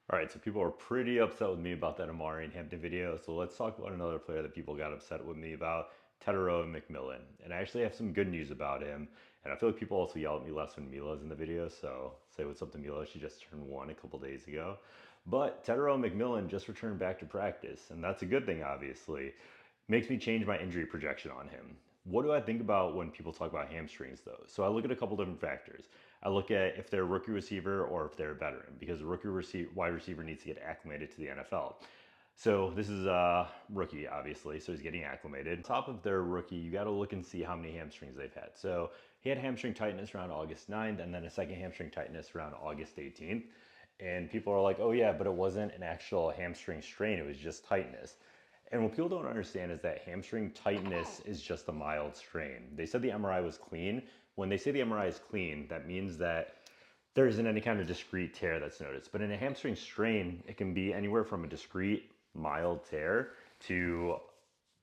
All right, so people are pretty upset with me about that Amari and Hampton video. So let's talk about another player that people got upset with me about, Tetairoa McMillan. And I actually have some good news about him. And I feel like people also yell at me less when Mila's in the video. So say what's up to Mila. She just turned 1 a couple days ago. But Tetairoa McMillan just returned back to practice. And that's a good thing, obviously. Makes me change my injury projection on him. What do I think about when people talk about hamstrings, though? So I look at a couple different factors. I look at if they're a rookie receiver or if they're a veteran, because a wide receiver needs to get acclimated to the NFL. So this is a rookie, obviously, so he's getting acclimated. On top of their rookie, you got to look and see how many hamstrings they've had. So he had hamstring tightness around August 9th, and then a second hamstring tightness around August 18th. And people are like, oh yeah, but it wasn't an actual hamstring strain, it was just tightness. And what people don't understand is that hamstring tightness is just a mild strain. They said the MRI was clean. When they say the MRI is clean, that means that there isn't any kind of discrete tear that's noticed. But in a hamstring strain, it can be anywhere from a discrete mild tear to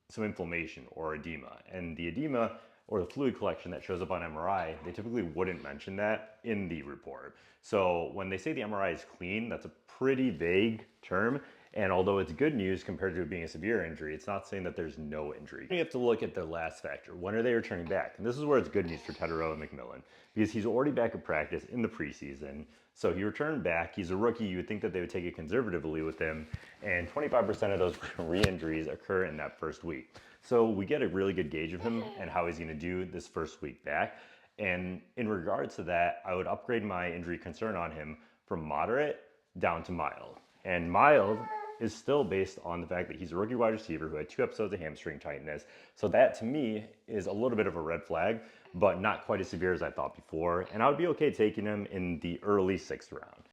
some inflammation or edema. And the edema or the fluid collection that shows up on MRI, they typically wouldn't mention that in the report. So when they say the MRI is clean, that's a pretty vague term. And although it's good news compared to it being a severe injury, it's not saying that there's no injury. You have to look at their last factor. When are they returning back? And this is where it's good news for Tetairoa McMillan because he's already back at practice in the preseason. So he returned back. He's a rookie. You would think that they would take it conservatively with him. And 25% of those re-injuries occur in that first week. So we get a really good gauge of him and how he's going to do this first week back. And in regards to that, I would upgrade my injury concern on him from moderate down to mild. And mild is still based on the fact that he's a rookie wide receiver who had 2 episodes of hamstring tightness. So that to me is a little bit of a red flag, but not quite as severe as I thought before. And I would be okay taking him in the early 6th round.